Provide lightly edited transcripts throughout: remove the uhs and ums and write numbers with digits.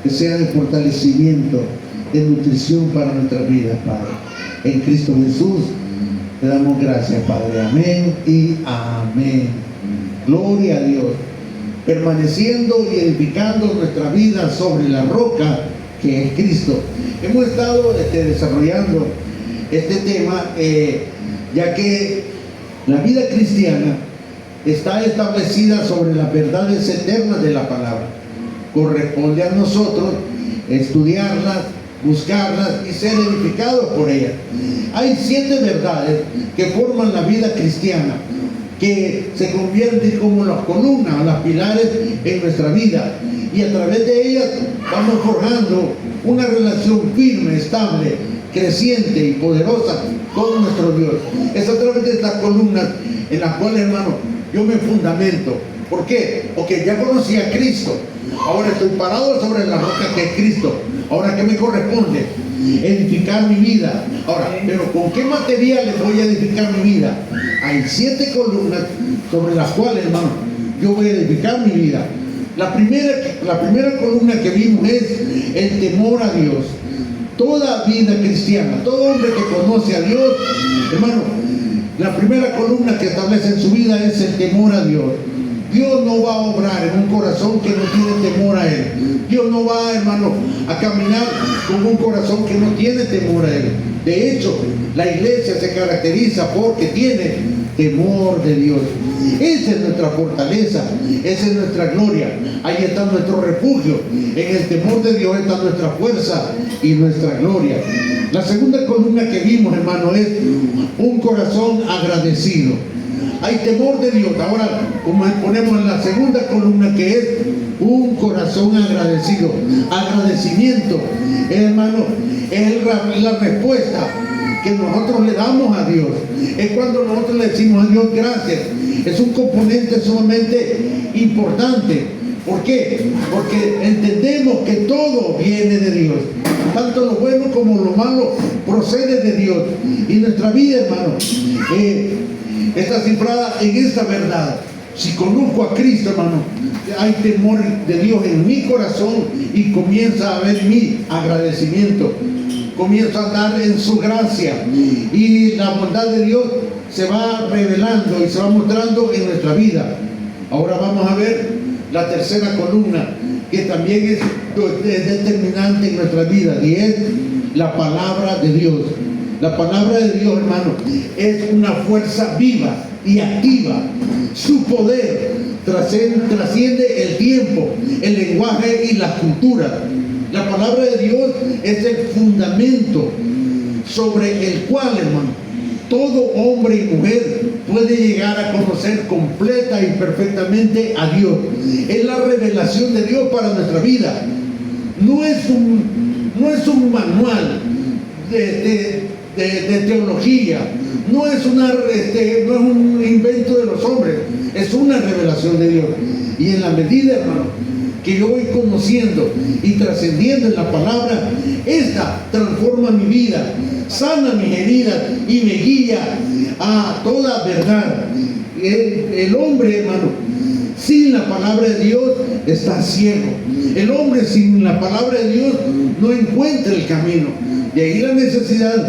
que sea de fortalecimiento, de nutrición para nuestras vidas, Padre. En Cristo Jesús te damos gracias, Padre. Amén y amén. Gloria a Dios. Permaneciendo y edificando nuestra vida sobre la roca que es Cristo. Hemos estado desarrollando este tema, ya que la vida cristiana está establecida sobre las verdades eternas de la palabra. Corresponde a nosotros estudiarlas, buscarlas y ser edificados por ellas. Hay 7 verdades que forman la vida cristiana, que se convierten como las columnas, las pilares en nuestra vida, y a través de ellas vamos forjando una relación firme, estable, creciente y poderosa con nuestro Dios. Es a través de estas columnas en las cuales, hermano, yo me fundamento. ¿Por qué? Porque ya conocí a Cristo. Ahora estoy parado sobre la roca que es Cristo. Ahora, ¿qué me corresponde? Edificar mi vida. Ahora, ¿pero con qué materiales voy a edificar mi vida? Hay 7 columnas sobre las cuales, hermano, yo voy a edificar mi vida. La primera columna que vimos es el temor a Dios. Toda vida cristiana, todo hombre que conoce a Dios, hermano, la primera columna que establece en su vida es el temor a Dios. Dios no va a obrar en un corazón que no tiene temor a Él. Dios no va, hermano, a caminar con un corazón que no tiene temor a Él. De hecho, la iglesia se caracteriza porque tiene temor de Dios. Esa es nuestra fortaleza, esa es nuestra gloria. Ahí está nuestro refugio. En el temor de Dios está nuestra fuerza y nuestra gloria. La segunda columna que vimos, hermano, es un corazón agradecido. Hay temor de Dios. Ahora, como ponemos en la segunda columna, que es un corazón agradecido. Agradecimiento, hermano, es la respuesta que nosotros le damos a Dios. Es cuando nosotros le decimos a Dios gracias. Es un componente sumamente importante. ¿Por qué? Porque entendemos que todo viene de Dios. Tanto lo bueno como lo malo procede de Dios. Y nuestra vida, hermano, está cifrada en esta verdad. Si conozco a Cristo, hermano, hay temor de Dios en mi corazón y comienza a haber mi agradecimiento. Comienzo a andar en su gracia y la bondad de Dios se va revelando y se va mostrando en nuestra vida. Ahora vamos a ver la tercera columna, que también es determinante en nuestra vida, y es la palabra de Dios. La palabra de Dios, hermano, es una fuerza viva y activa. Su poder trasciende el tiempo, el lenguaje y la cultura. La palabra de Dios es el fundamento sobre el cual, hermano, todo hombre y mujer puede llegar a conocer completa y perfectamente a Dios. Es la revelación de Dios para nuestra vida. No es un manual de teología, no es un invento de los hombres, es una revelación de Dios. Y en la medida, hermano, que yo voy conociendo y trascendiendo en la palabra, esta transforma mi vida, sana mis heridas y me guía a toda verdad. El hombre, hermano, sin la palabra de Dios está ciego. El hombre sin la palabra de Dios no encuentra el camino. De ahí la necesidad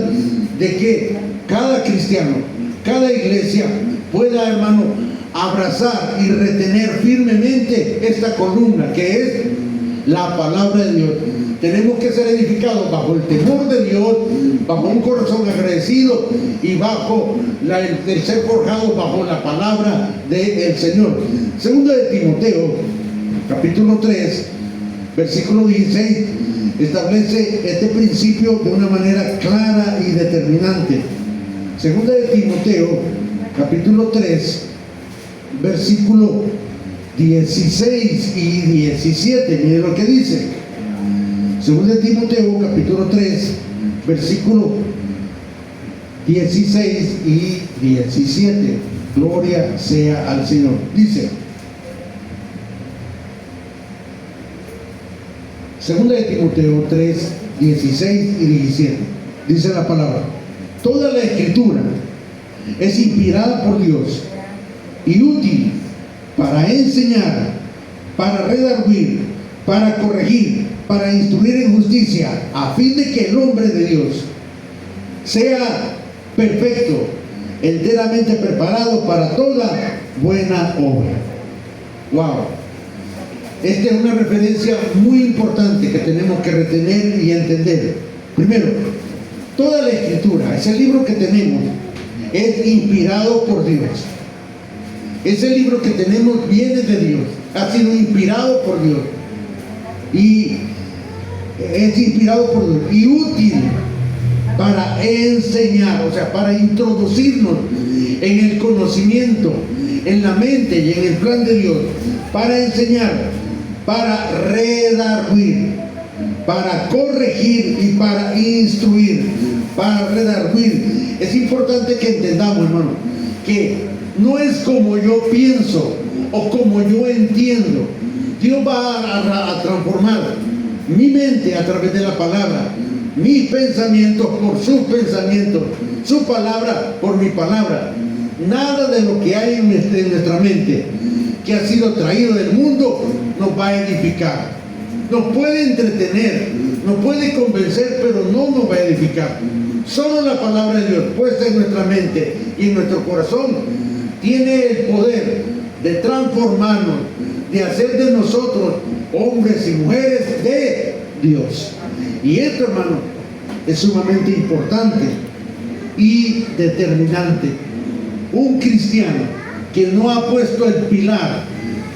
de que cada cristiano, cada iglesia pueda, hermano, abrazar y retener firmemente esta columna que es la palabra de Dios. Tenemos que ser edificados bajo el temor de Dios, bajo un corazón agradecido y bajo el ser forjados bajo la palabra del Señor. Segunda de Timoteo, capítulo 3, versículo 16, establece este principio de una manera clara y determinante. Segunda de Timoteo, capítulo 3, versículo 16 y 17. Mire lo que dice. Segunda de Timoteo, capítulo 3, versículo 16 y 17. Gloria sea al Señor. Dice, segunda de Timoteo 3, 16 y 17. Dice la palabra: toda la escritura es inspirada por Dios y útil para enseñar, para redarguir, para corregir, para instruir en justicia, a fin de que el hombre de Dios sea perfecto, enteramente preparado para toda buena obra. Wow. Esta es una referencia muy importante que tenemos que retener y entender. Primero, toda la Escritura, ese libro que tenemos, es inspirado por Dios. Ese libro que tenemos viene de Dios, ha sido inspirado por Dios. Y es inspirado por Dios y útil para enseñar, o sea, para introducirnos en el conocimiento, en la mente y en el plan de Dios, para enseñar, para redarguir, para corregir y para instruir, para redarguir. Es importante que entendamos, hermano, que no es como yo pienso o como yo entiendo. Dios va a transformar mi mente a través de la palabra, mis pensamientos por sus pensamientos, su palabra por mi palabra. Nada de lo que hay en nuestra mente que ha sido traído del mundo nos va a edificar. Nos puede entretener, nos puede convencer, pero no nos va a edificar. Solo la palabra de Dios puesta en nuestra mente y en nuestro corazón tiene el poder de transformarnos, de hacer de nosotros hombres y mujeres de Dios. Y esto, hermano, es sumamente importante y determinante. Un cristiano que no ha puesto el pilar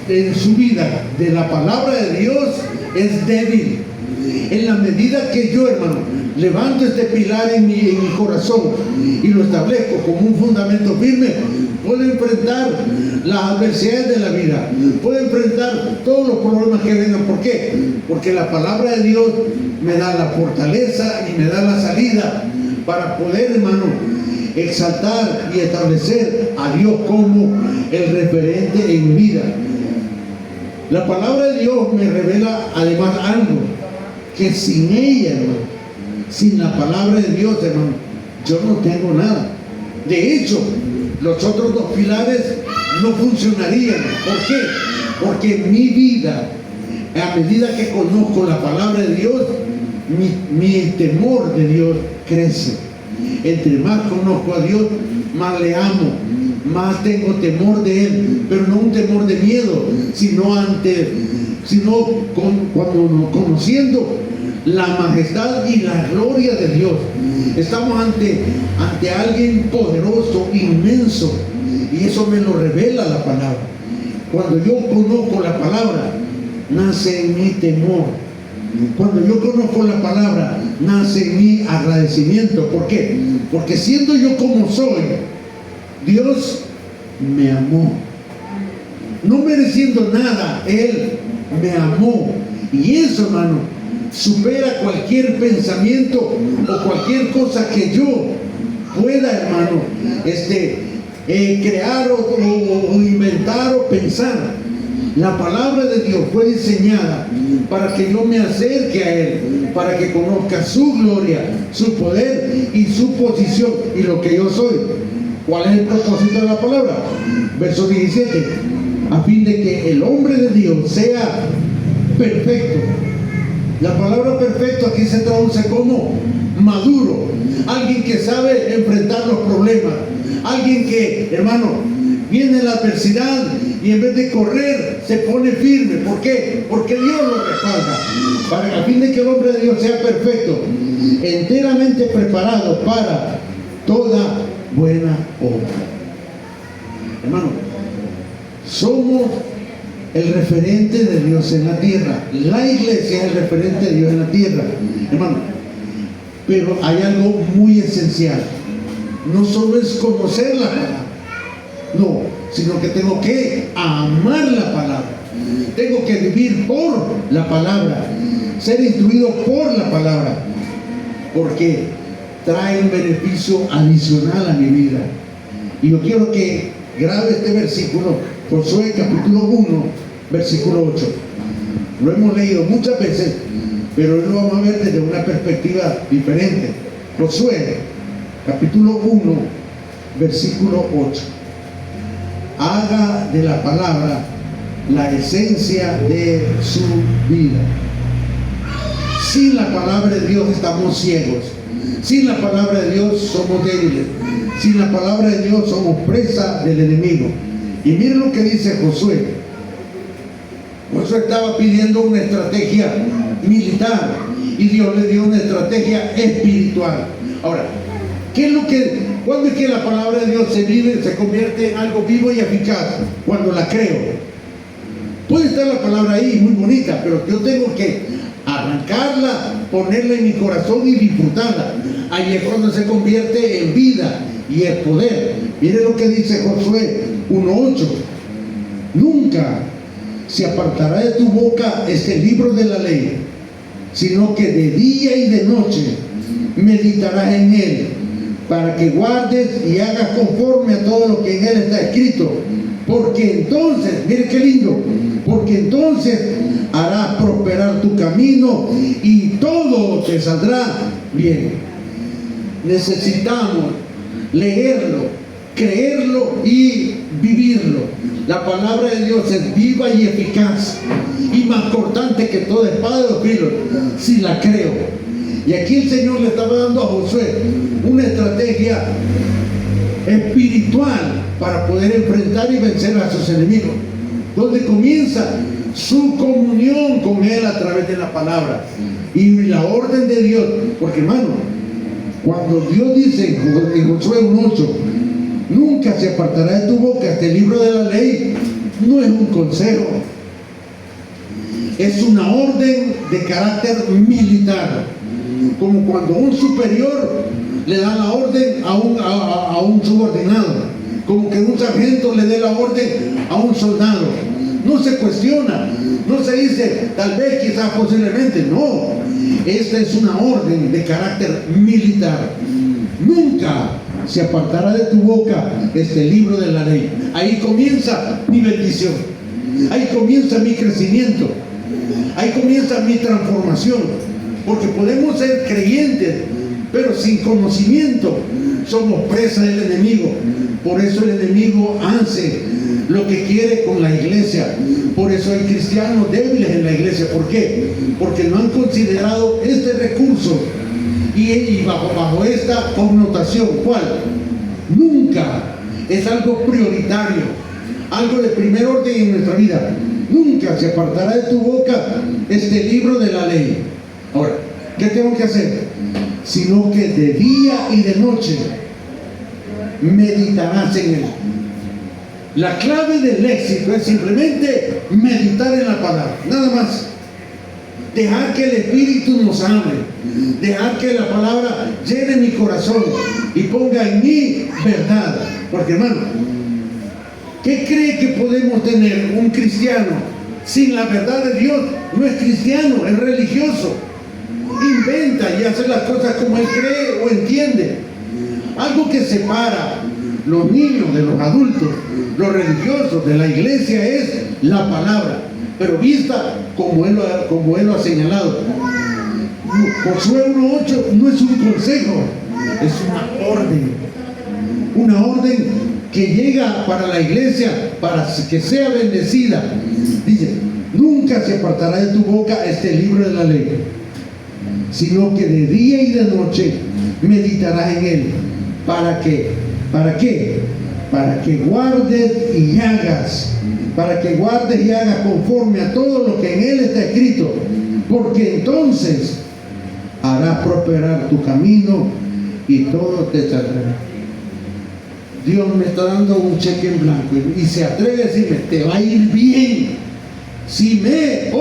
en su vida de la palabra de Dios es débil. En la medida que yo, hermano, levanto este pilar en mi corazón y lo establezco como un fundamento firme, puedo enfrentar las adversidades de la vida, puedo enfrentar todos los problemas que vengan. ¿Por qué? Porque la palabra de Dios me da la fortaleza y me da la salida para poder, hermano, exaltar y establecer a Dios como el referente en mi vida. La palabra de Dios me revela además algo, que sin ella, hermano, sin la palabra de Dios, hermano, yo no tengo nada. De hecho, los otros dos pilares no funcionarían. ¿Por qué? Porque mi vida, a medida que conozco la palabra de Dios, mi temor de Dios crece. Entre más conozco a Dios, más le amo, más tengo temor de Él, pero no un temor de miedo, cuando conociendo la majestad y la gloria de Dios. Estamos ante alguien poderoso, inmenso, y eso me lo revela la palabra. Cuando yo conozco la palabra, nace en mí temor. Cuando yo conozco la palabra, nace en mí agradecimiento. ¿Por qué? Porque siendo yo como soy, Dios me amó. No mereciendo nada, Él me amó. Y eso, hermano, supera cualquier pensamiento o cualquier cosa que yo pueda, hermano, crear o inventar o pensar. La palabra de Dios fue diseñada para que yo me acerque a Él, para que conozca su gloria, su poder y su posición y lo que yo soy. ¿Cuál es el propósito de la palabra? Verso 17. A fin de que el hombre de Dios sea perfecto. La palabra perfecto aquí se traduce como maduro. Alguien que sabe enfrentar los problemas. Alguien que, hermano, viene la adversidad y en vez de correr se pone firme. ¿Por qué? Porque Dios lo respalda. A fin de que el hombre de Dios sea perfecto, enteramente preparado para toda buena obra. Hermano, somos el referente de Dios en la tierra. La iglesia es el referente de Dios en la tierra, hermano. Pero hay algo muy esencial. No solo es conocer la palabra, no, sino que tengo que amar la palabra. Tengo que vivir por la palabra, ser instruido por la palabra, porque trae un beneficio adicional a mi vida. Y yo quiero que grabe este versículo, Josué capítulo 1, versículo 8. Lo hemos leído muchas veces, pero hoy lo vamos a ver desde una perspectiva diferente. Josué capítulo 1, versículo 8. Haga de la palabra la esencia de su vida. Sin la palabra de Dios estamos ciegos. Sin la palabra de Dios somos débiles. Sin la palabra de Dios somos presa del enemigo. Y miren lo que dice Josué. Josué estaba pidiendo una estrategia militar y Dios le dio una estrategia espiritual. Ahora, ¿cuándo es que la palabra de Dios se convierte en algo vivo y eficaz? Cuando la creo. Puede estar la palabra ahí, muy bonita, pero yo tengo que arrancarla, ponerla en mi corazón y disfrutarla. Ahí es cuando se convierte en vida y en poder. Mire lo que dice Josué 1:8. Nunca se apartará de tu boca este libro de la ley, sino que de día y de noche meditarás en él, para que guardes y hagas conforme a todo lo que en él está escrito. Porque entonces, mire qué lindo, porque entonces harás prosperar tu camino y todo te saldrá bien. Necesitamos leerlo, creerlo y vivirlo. La palabra de Dios es viva y eficaz y más cortante que toda espada de dos filos, si la creo. Y aquí el Señor le estaba dando a Josué una estrategia espiritual para poder enfrentar y vencer a sus enemigos, donde comienza su comunión con Él a través de la palabra y la orden de Dios. Porque hermano, cuando Dios dice en Josué 1:8, nunca se apartará de tu boca este libro de la ley, no es un consejo, es una orden de carácter militar, como cuando un superior le da la orden a un subordinado, como que un sargento le dé la orden a un soldado. No se cuestiona, no se dice tal vez, quizás, posiblemente, no. Esta es una orden de carácter militar. Nunca se apartará de tu boca este libro de la ley. Ahí comienza mi bendición, ahí comienza mi crecimiento, ahí comienza mi transformación. Porque podemos ser creyentes, pero sin conocimiento somos presa del enemigo. Por eso el enemigo hace lo que quiere con la iglesia. Por eso hay cristianos débiles en la iglesia. ¿Por qué? Porque no han considerado este recurso y bajo esta connotación. ¿Cuál? Nunca es algo prioritario, algo de primer orden en nuestra vida. Nunca se apartará de tu boca este libro de la ley. Ahora, ¿qué tengo que hacer? Sino que de día y de noche meditarás en él. La clave del éxito es simplemente meditar en la palabra, nada más. Dejar que el Espíritu nos hable, dejar que la palabra llene mi corazón y ponga en mí verdad. Porque hermano, ¿qué cree que podemos tener un cristiano sin la verdad de Dios? No es cristiano, es religioso. Inventa y hace las cosas como él cree o entiende. Algo que separa los niños de los adultos, los religiosos de la iglesia, es la palabra, pero vista como él lo ha señalado. Josué 1:8 no es un consejo, es una orden que llega para la iglesia, para que sea bendecida. Dice, nunca se apartará de tu boca este libro de la ley, sino que de día y de noche meditarás en él. ¿Para qué? ¿Para qué? Para que guardes y hagas. Para que guardes y hagas conforme a todo lo que en él está escrito. Porque entonces harás prosperar tu camino y todo te saldrá. Dios me está dando un cheque en blanco y se atreve a decirme, te va a ir bien si me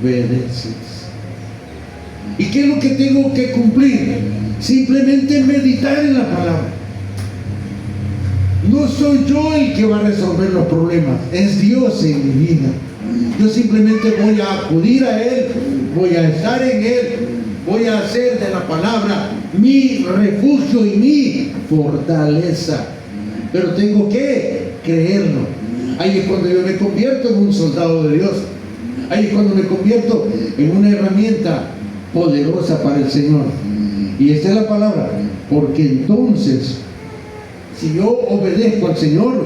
obedeces. ¿Y qué es lo que tengo que cumplir? Simplemente meditar en la palabra. No soy yo el que va a resolver los problemas, es Dios en mi vida. Yo simplemente voy a acudir a Él, voy a estar en Él, voy a hacer de la palabra mi refugio y mi fortaleza. Pero tengo que creerlo. Ahí es cuando yo me convierto en un soldado de Dios. Ahí es cuando me convierto en una herramienta poderosa para el Señor. Y esta es la palabra, porque entonces, si yo obedezco al Señor,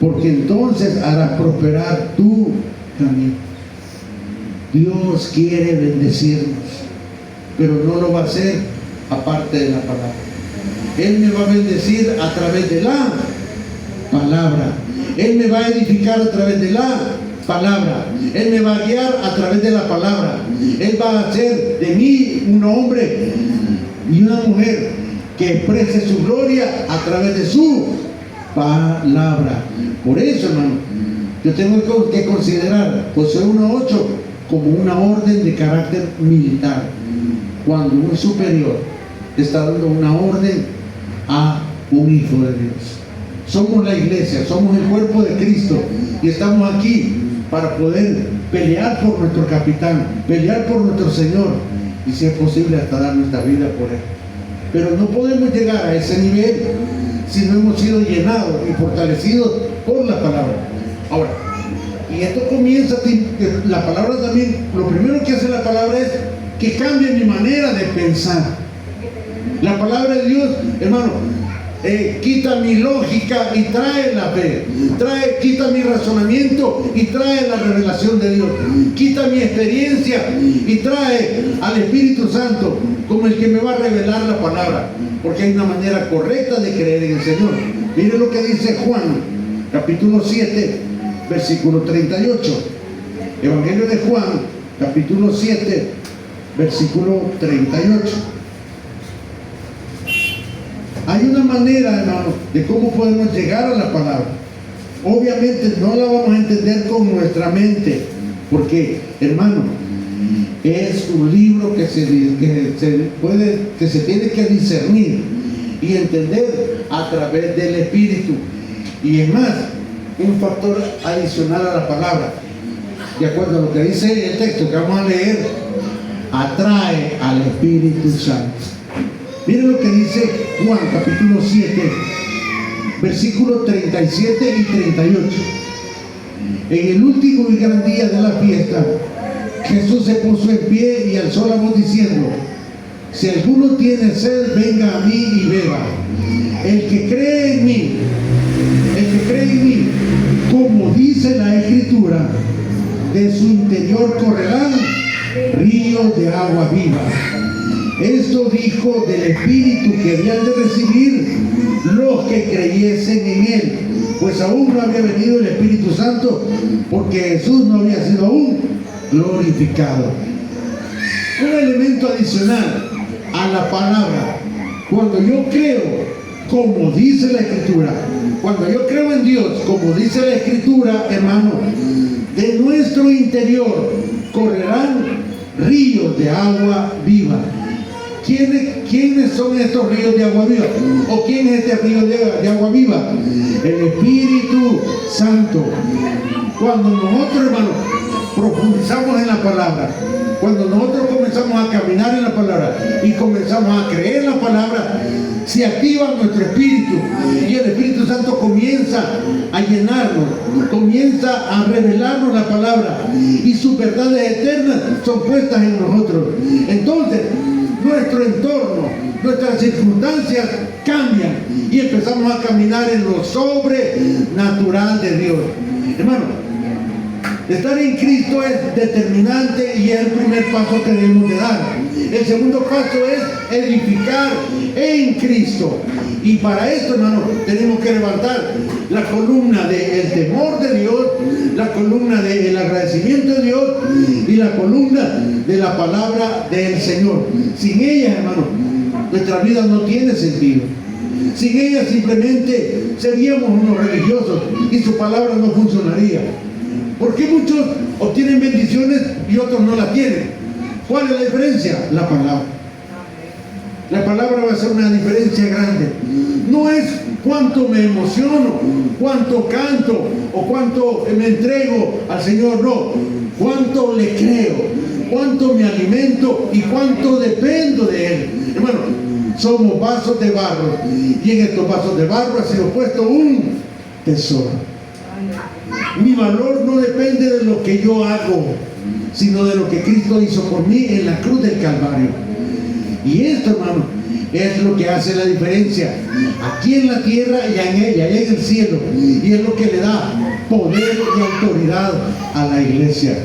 porque entonces harás prosperar tu camino. Dios quiere bendecirnos, pero no lo va a hacer aparte de la palabra. Él me va a bendecir a través de la palabra. Él me va a edificar a través de la palabra. Él me va a guiar a través de la palabra. Él va a hacer de mí un hombre y una mujer que exprese su gloria a través de su palabra. Por eso, hermano, yo tengo que considerar Josué 1:8 como una orden de carácter militar. Cuando un superior está dando una orden a un hijo de Dios. Somos la iglesia, somos el cuerpo de Cristo y estamos aquí para poder pelear por nuestro capitán, pelear por nuestro Señor y, si es posible, hasta dar nuestra vida por Él. Pero no podemos llegar a ese nivel si no hemos sido llenados y fortalecidos por la palabra. Ahora, y esto comienza, la palabra también, lo primero que hace la palabra es que cambie mi manera de pensar. La palabra de Dios, hermano, quita mi lógica y trae la fe, quita mi razonamiento y trae la revelación de Dios, quita mi experiencia y trae al Espíritu Santo como el que me va a revelar la palabra, porque hay una manera correcta de creer en el Señor. Mire lo que dice Juan, capítulo 7, versículo 38. Evangelio de Juan, capítulo 7, versículo 38. Hay una manera, hermano, de cómo podemos llegar a la palabra. Obviamente no la vamos a entender con nuestra mente, porque, hermano, es un libro que se tiene que discernir y entender a través del Espíritu. Y es más, un factor adicional a la palabra, de acuerdo a lo que dice el texto que vamos a leer, atrae al Espíritu Santo. Miren lo que dice Juan capítulo 7, versículos 37 y 38. En el último y gran día de la fiesta, Jesús se puso en pie y alzó la voz diciendo: si alguno tiene sed, venga a mí y beba. El que cree en mí, como dice la Escritura, de su interior correrán ríos de agua viva. Esto dijo del Espíritu que habían de recibir los que creyesen en Él, pues aún no había venido el Espíritu Santo, porque Jesús no había sido aún glorificado. Un elemento adicional a la palabra: cuando yo creo como dice la Escritura, cuando yo creo en Dios como dice la Escritura, hermano, de nuestro interior correrán ríos de agua viva. ¿Quiénes son estos ríos de agua viva? ¿O quién es este río de agua viva? El Espíritu Santo. Cuando nosotros, hermanos, profundizamos en la palabra, cuando nosotros comenzamos a caminar en la palabra y comenzamos a creer en la palabra, se activa nuestro espíritu y el Espíritu Santo comienza a llenarnos, comienza a revelarnos la palabra y sus verdades eternas son puestas en nosotros. Entonces, nuestro entorno, nuestras circunstancias cambian y empezamos a caminar en lo sobrenatural de Dios. Hermano, estar en Cristo es determinante y es el primer paso que debemos de dar. El segundo paso es edificar en Cristo. Y para esto, hermano, tenemos que levantar la columna del temor de Dios, la columna del agradecimiento de Dios y la columna de la palabra del Señor. Sin ella, hermano, nuestra vida no tiene sentido. Sin ella simplemente seríamos unos religiosos y su palabra no funcionaría. ¿Por qué muchos obtienen bendiciones y otros no las tienen? ¿Cuál es la diferencia? La palabra. La palabra va a hacer una diferencia grande. No es cuánto me emociono, cuánto canto o cuánto me entrego al Señor, no. Cuánto le creo, cuánto me alimento y cuánto dependo de Él. Hermano, somos vasos de barro y en estos vasos de barro ha sido puesto un tesoro. Mi valor no depende de lo que yo hago, sino de lo que Cristo hizo por mí en la cruz del Calvario. Y esto, hermano, es lo que hace la diferencia aquí en la tierra y allá en el cielo, y es lo que le da poder y autoridad a la iglesia.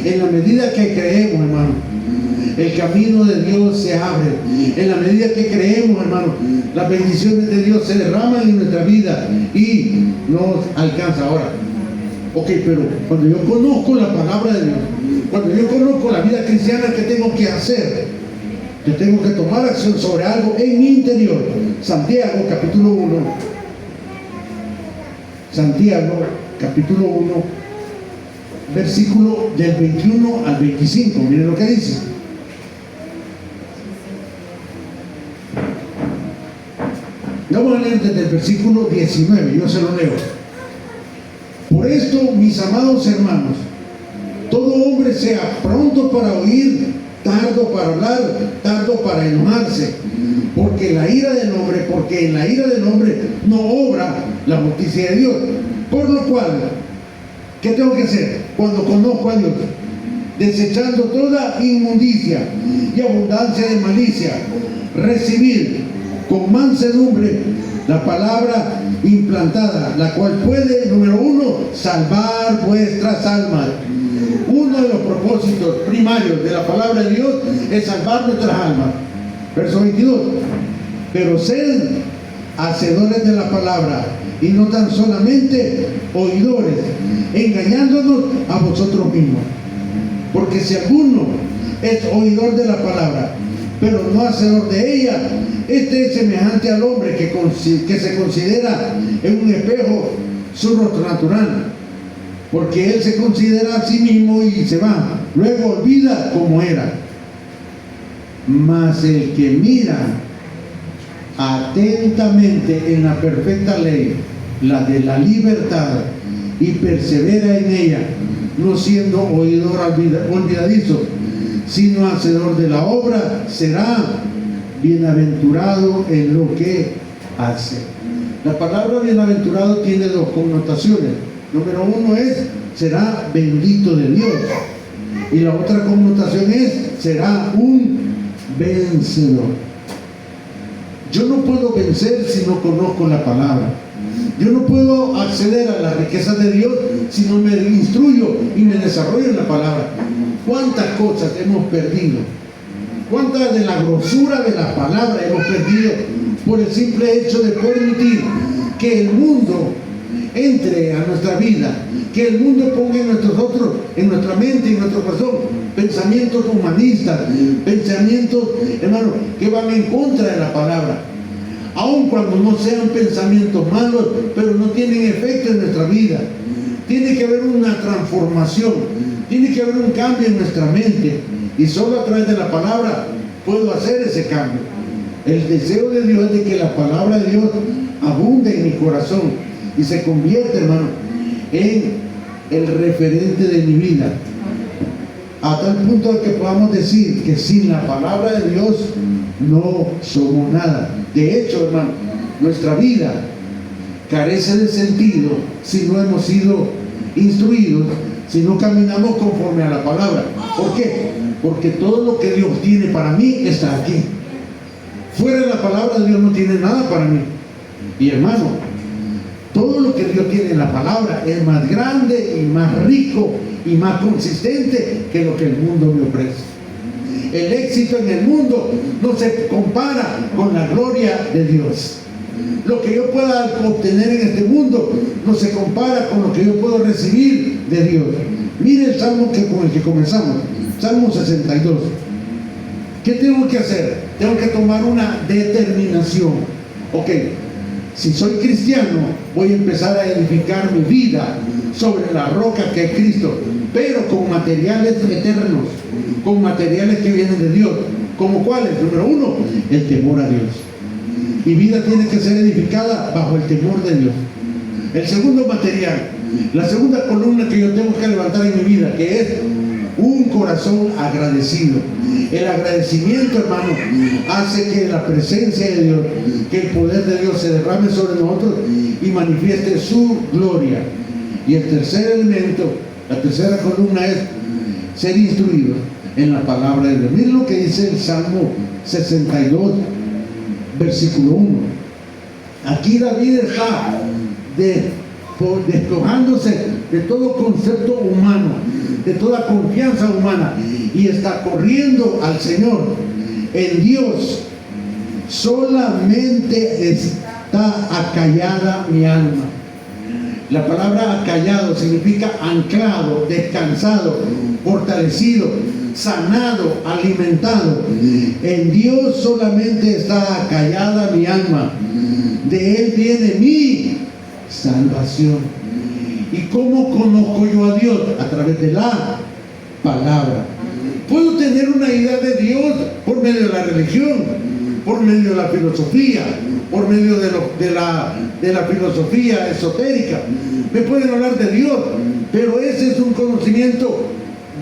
En la medida que creemos, hermano, el camino de Dios se abre. En la medida que creemos, hermano, las bendiciones de Dios se derraman en nuestra vida y nos alcanza. Ahora, ok, pero cuando yo conozco la palabra de Dios, cuando yo conozco la vida cristiana, ¿qué tengo que hacer? Yo tengo que tomar acción sobre algo en mi interior. Santiago capítulo 1. Santiago capítulo 1, versículo del 21 al 25. Miren lo que dice. Vamos a leer desde el versículo 19, yo se lo leo. Por esto, mis amados hermanos, todo hombre sea pronto para oír, tardo para hablar, tardo para enojarse, porque en la ira del hombre no obra la justicia de Dios. Por lo cual, ¿qué tengo que hacer cuando conozco a Dios? Desechando toda inmundicia y abundancia de malicia, recibir con mansedumbre la palabra implantada, la cual puede, número 1, salvar vuestras almas. Uno de los propósitos primarios de la palabra de Dios es salvar nuestras almas. Verso 22. Pero sed hacedores de la palabra y no tan solamente oidores, engañándonos a vosotros mismos. Porque si alguno es oidor de la palabra, pero no hacedor de ella, este es semejante al hombre que se considera en un espejo su rostro natural, porque él se considera a sí mismo y se va, luego olvida cómo era. Mas el que mira atentamente en la perfecta ley, la de la libertad, y persevera en ella, no siendo oidor olvidadizo, sino hacedor de la obra, será bienaventurado en lo que hace. La palabra bienaventurado tiene dos connotaciones. Número 1 es, será bendito de Dios. Y la otra connotación es, será un vencedor. Yo no puedo vencer si no conozco la palabra. Yo no puedo acceder a las riquezas de Dios si no me instruyo y me desarrollo en la palabra. ¿Cuántas cosas hemos perdido? ¿Cuántas de la grosura de la palabra hemos perdido por el simple hecho de permitir que el mundo entre a nuestra vida, que el mundo ponga en nuestra mente y en nuestro corazón pensamientos humanistas, pensamientos, hermano, que van en contra de la palabra? Aun cuando no sean pensamientos malos, pero no tienen efecto en nuestra vida. Tiene que haber una transformación, tiene que haber un cambio en nuestra mente, y solo a través de la palabra puedo hacer ese cambio. El deseo de Dios es de que la palabra de Dios abunde en mi corazón y se convierta, hermano, en el referente de mi vida, a tal punto de que podamos decir que sin la palabra de Dios no somos nada. De hecho, hermano, nuestra vida carece de sentido si no hemos sido instruidos, si no caminamos conforme a la palabra. ¿Por qué? Porque todo lo que Dios tiene para mí está aquí. Fuera de la palabra, Dios no tiene nada para mí. Y hermano, todo lo que Dios tiene en la palabra es más grande y más rico y más consistente que lo que el mundo me ofrece. El éxito en el mundo no se compara con la gloria de Dios. Lo que yo pueda obtener en este mundo no se compara con lo que yo puedo recibir de Dios. Mire el salmo con el que comenzamos, Salmo 62. ¿Qué tengo que hacer? Tengo que tomar una determinación. Ok, si soy cristiano, voy a empezar a edificar mi vida sobre la roca que es Cristo, pero con materiales eternos, con materiales que vienen de Dios. ¿Como cuáles? Número 1, el temor a Dios. Mi vida tiene que ser edificada bajo el temor de Dios. El segundo material, la segunda columna que yo tengo que levantar en mi vida, que es un corazón agradecido. El agradecimiento, hermano, hace que la presencia de Dios, que el poder de Dios se derrame sobre nosotros y manifieste su gloria. Y el tercer elemento, la tercera columna, es ser instruido en la palabra de Dios. Miren lo que dice el Salmo 62, versículo 1. Aquí David está despojándose de todo concepto humano, de toda confianza humana, y está corriendo al Señor. En Dios solamente está acallada mi alma. La palabra acallado significa anclado, descansado, fortalecido, sanado, alimentado. En Dios solamente está acallada mi alma. De Él viene mi salvación. ¿Y cómo conozco yo a Dios? A través de la palabra. Puedo tener una idea de Dios por medio de la religión, por medio de la filosofía, por medio de la filosofía esotérica. Me pueden hablar de Dios, pero ese es un conocimiento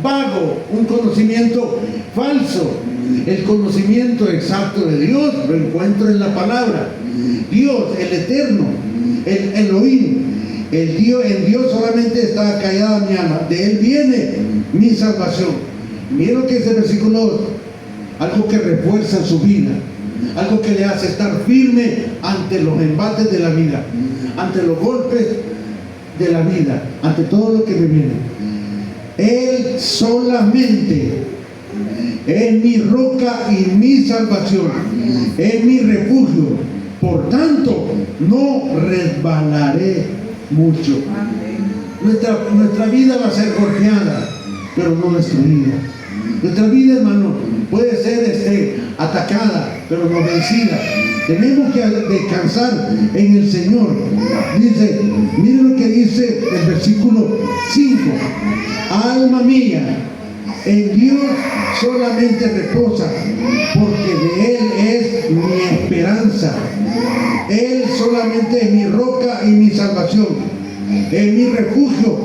vago, un conocimiento falso. El conocimiento exacto de Dios lo encuentro en la palabra. Dios, el eterno, el Elohim, en Dios solamente está callada mi alma. De Él viene mi salvación. Miren lo que dice el versículo 2. Algo que refuerza su vida, algo que le hace estar firme ante los embates de la vida, ante los golpes de la vida, ante todo lo que me viene. Él solamente es mi roca y mi salvación, es mi refugio. Por tanto, no resbalaré mucho. Nuestra vida va a ser golpeada, pero no destruida. Nuestra vida, hermano, puede ser atacada, pero no vencida. Tenemos que descansar en el Señor. Dice, miren lo que dice el versículo 5. Alma mía, en Dios solamente reposa, porque de Él es mi esperanza. Él solamente es mi roca y mi salvación. En mi refugio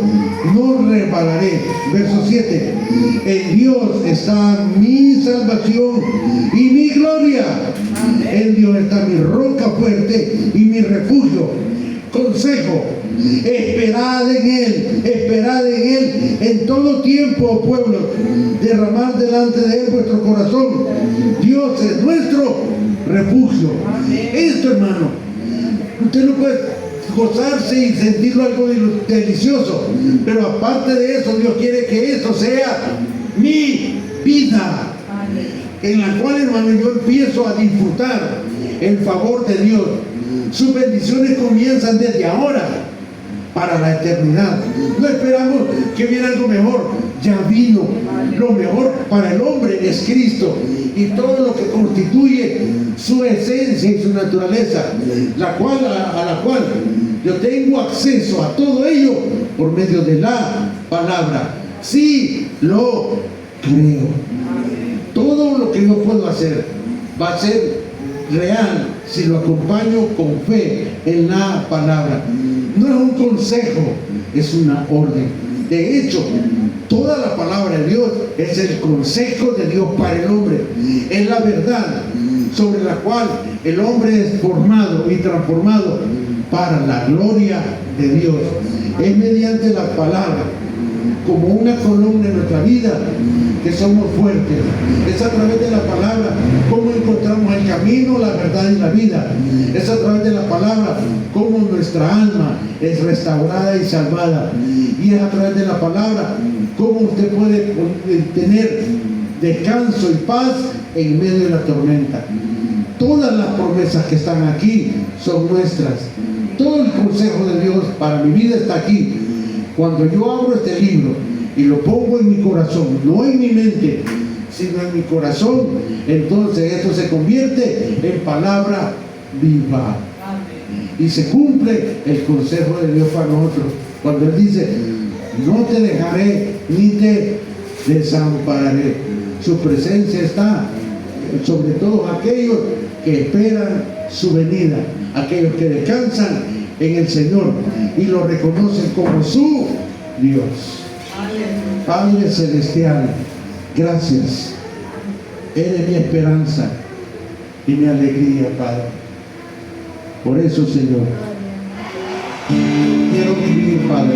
no resbalaré. Verso 7. En Dios está mi salvación y mi gloria. En Dios está mi roca fuerte y mi refugio. Consejo: esperad en Él en todo tiempo, oh pueblo. Derramad delante de Él vuestro corazón. Dios es nuestro refugio. Esto, hermano, usted no puede gozarse y sentirlo algo delicioso, pero aparte de eso, Dios quiere que esto sea mi vida, en la cual, hermano, yo empiezo a disfrutar el favor de Dios. Sus bendiciones comienzan desde ahora para la eternidad. No esperamos que viera algo mejor, ya vino. Lo mejor para el hombre es Cristo y todo lo que constituye su esencia y su naturaleza, a la cual yo tengo acceso a todo ello por medio de la palabra. Sí, lo creo. Todo lo que yo puedo hacer va a ser real si lo acompaño con fe en la palabra. No es un consejo, es una orden. De hecho, toda la palabra de Dios es el consejo de Dios para el hombre. Es la verdad sobre la cual el hombre es formado y transformado para la gloria de Dios. Es mediante la palabra, como una columna en nuestra vida, que somos fuertes. Es a través de la palabra cómo encontramos el camino, la verdad y la vida. Es a través de la palabra cómo nuestra alma es restaurada y salvada. Y es a través de la palabra cómo usted puede tener descanso y paz en medio de la tormenta. Todas las promesas que están aquí son nuestras. Todo el consejo de Dios para mi vida está aquí. Cuando yo abro este libro y lo pongo en mi corazón, no en mi mente, sino en mi corazón, entonces esto se convierte en palabra viva. Y se cumple el consejo de Dios para nosotros. Cuando Él dice, no te dejaré ni te desampararé. Su presencia está sobre todos aquellos que esperan su venida, aquellos que descansan en el Señor y lo reconocen como su Dios. Padre Celestial, gracias. Eres mi esperanza y mi alegría, Padre. Por eso, Señor, quiero vivir, Padre,